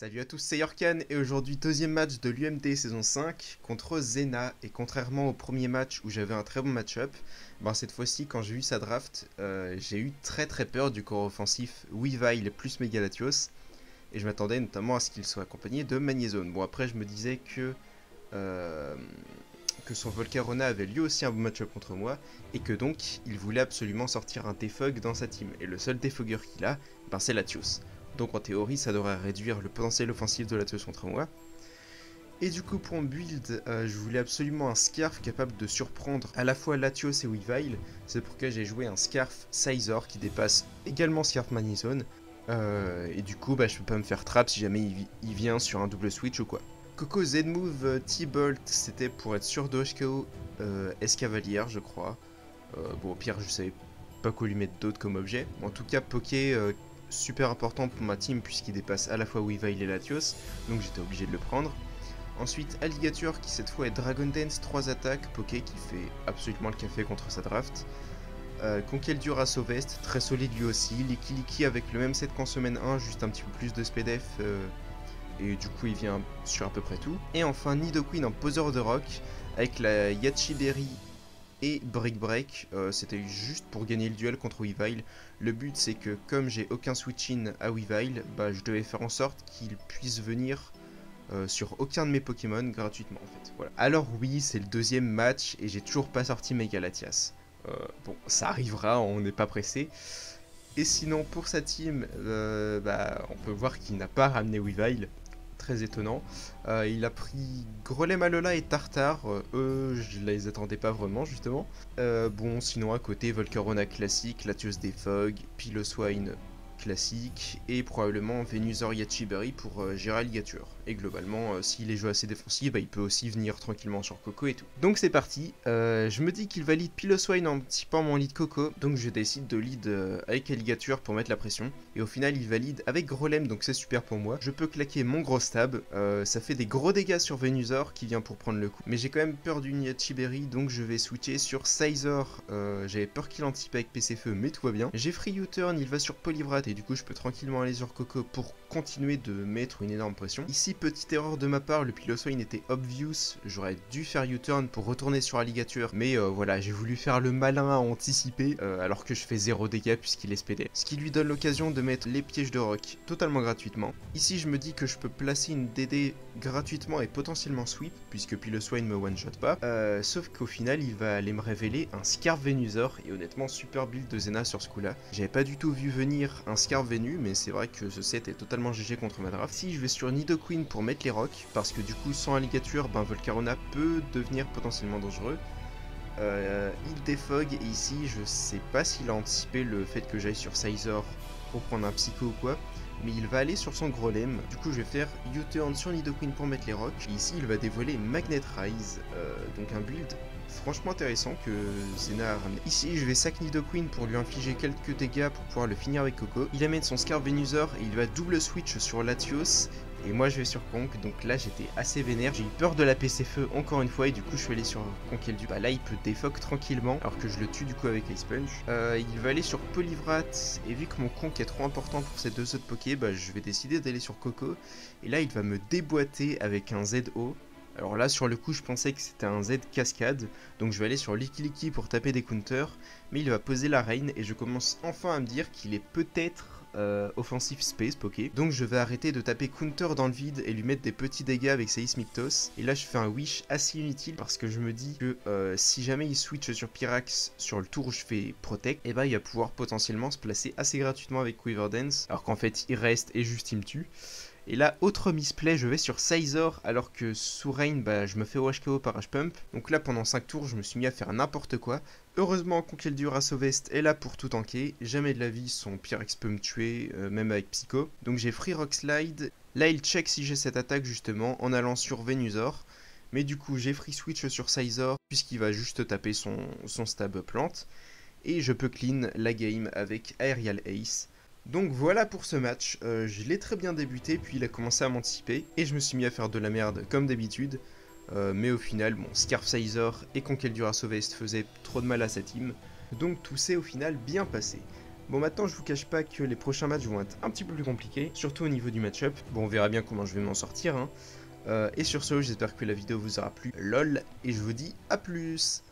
Salut à tous, c'est Yorkan et aujourd'hui deuxième match de l'UMD saison 5 contre Zena. Et contrairement au premier match où j'avais un très bon match-up, cette fois-ci quand j'ai eu sa draft, j'ai eu très peur du corps offensif Weavile plus Megalatios. Et je m'attendais notamment à ce qu'il soit accompagné de Magnézone. Bon après je me disais euh, que son Volcarona avait lui aussi un bon match-up contre moi. Et que donc il voulait absolument sortir un Defog dans sa team. Et le seul Defogger qu'il a, c'est Latios. Donc en théorie, ça devrait réduire le potentiel offensif de Latios contre moi. Et du coup, pour mon build, je voulais absolument un Scarf capable de surprendre à la fois Latios et Weavile. C'est pourquoi j'ai joué un Scarf Sizor qui dépasse également Scarf Magnézone. Et du coup, je peux pas me faire trap si jamais il vient sur un double switch ou quoi. Coco Z-Move T-Bolt, c'était pour être sûr de HKO Escavalière, je crois. Bon, au pire, je savais pas quoi lui mettre d'autre comme objet. En tout cas, Poké, super important pour ma team puisqu'il dépasse à la fois Weavile et Latios, donc j'étais obligé de le prendre. Ensuite, Alligator qui cette fois est Dragon Dance, 3 attaques, Poké qui fait absolument le café contre sa draft. Conkeldurr à Sauvest, très solide lui aussi. Licky avec le même set qu'en semaine 1, juste un petit peu plus de SPDF. Et du coup il vient sur à peu près tout. Et enfin Nidoqueen en poseur de rock avec la Yachiberry et Brick Break, c'était juste pour gagner le duel contre Weavile. Le but c'est que comme j'ai aucun switch-in à Weavile, je devais faire en sorte qu'il puisse venir sur aucun de mes Pokémon gratuitement en fait. Voilà. Alors oui, c'est le deuxième match et j'ai toujours pas sorti Megalatias. Bon, ça arrivera, on n'est pas pressé. Et sinon pour sa team, on peut voir qu'il n'a pas ramené Weavile. Très étonnant. Il a pris Grelem Alola et Tartare. Eux, je les attendais pas vraiment, justement. Bon, sinon, à côté, Volcarona classique, Latios Defog, Piloswine classique, et probablement Venusaur Yachiberry pour gérer Alligator. Et globalement, s'il est joué assez défensif, il peut aussi venir tranquillement sur Coco et tout. Donc c'est parti. Je me dis qu'il valide Piloswine en anticipant mon lead Coco, donc je décide de lead avec Alligator pour mettre la pression. Et au final, il valide avec Grelem, donc c'est super pour moi. Je peux claquer mon gros stab. Ça fait des gros dégâts sur Venusaur qui vient pour prendre le coup. Mais j'ai quand même peur d'une Yachiberry, donc je vais switcher sur Sizor. J'avais peur qu'il anticipe avec PC Feu, mais tout va bien. J'ai free U-turn, il va sur Polyvrat et du coup je peux tranquillement aller sur Coco pour continuer de mettre une énorme pression. Ici, petite erreur de ma part, le Piloswine était obvious, j'aurais dû faire U-turn pour retourner sur Alligator, mais voilà, j'ai voulu faire le malin à anticiper, alors que je fais 0 dégâts puisqu'il est SPD. Ce qui lui donne l'occasion de mettre les pièges de rock totalement gratuitement. Ici, je me dis que je peux placer une DD gratuitement et potentiellement sweep, puisque Piloswine me one-shot pas, sauf qu'au final, il va aller me révéler un Scarf Venusaur, et honnêtement, super build de Zena sur ce coup-là. J'avais pas du tout vu venir un Scarf Venu, mais c'est vrai que ce set est totalement GG contre ma draft. Si je vais sur Nidoqueen pour mettre les rocks, parce que du coup sans Alligator, Volcarona peut devenir potentiellement dangereux. Il défog et ici je sais pas s'il a anticipé le fait que j'aille sur Sizor pour prendre un psycho ou quoi, mais il va aller sur son Grelem. Du coup je vais faire U-turn sur Nidoqueen pour mettre les rocks, et ici il va dévoiler Magnet Rise, donc un build franchement intéressant que Zena a ramené. Ici, je vais sac Nidoqueen pour lui infliger quelques dégâts pour pouvoir le finir avec Coco. Il amène son Scarf Venusaur et il va double switch sur Latios. Et moi je vais sur Conk, donc là j'étais assez vénère, j'ai eu peur de la PC Feu encore une fois et du coup je suis allé sur Conkeldurr. Là il peut défoc tranquillement alors que je le tue du coup avec Ice Punch. Il va aller sur Polyvrat et vu que mon Conk est trop important pour ces deux autres Poké, je vais décider d'aller sur Coco. Et là il va me déboîter avec un ZO. Alors là sur le coup je pensais que c'était un Z cascade, donc je vais aller sur Licky pour taper des counters, mais il va poser la reine et je commence enfin à me dire qu'il est peut-être offensif space Poké. Donc je vais arrêter de taper counter dans le vide et lui mettre des petits dégâts avec Seismictos. Et là je fais un wish assez inutile parce que je me dis que si jamais il switch sur Pyrax sur le tour où je fais protect, et il va pouvoir potentiellement se placer assez gratuitement avec Quiver Dance, alors qu'en fait il reste et juste il me tue. Et là, autre misplay, je vais sur Sizor alors que sous Rain, je me fais OHKO par H-Pump. Donc là, pendant 5 tours, je me suis mis à faire n'importe quoi. Heureusement, Conkeldurr à Sauvest est là pour tout tanker. Jamais de la vie, son Pyrex peut me tuer, même avec Psycho. Donc j'ai Free Rock Slide. Là, il check si j'ai cette attaque justement en allant sur Venusaur. Mais du coup, j'ai Free Switch sur Sizor puisqu'il va juste taper son stab plante. Et je peux clean la game avec Aerial Ace. Donc voilà pour ce match, je l'ai très bien débuté, puis il a commencé à m'anticiper, et je me suis mis à faire de la merde comme d'habitude, mais au final, Scarf Sizor et Conkeldurr à Sauvest faisaient trop de mal à sa team, donc tout s'est au final bien passé. Bon, maintenant, je vous cache pas que les prochains matchs vont être un petit peu plus compliqués, surtout au niveau du match-up. Bon, on verra bien comment je vais m'en sortir, hein. Et sur ce, j'espère que la vidéo vous aura plu. LOL, et je vous dis à plus.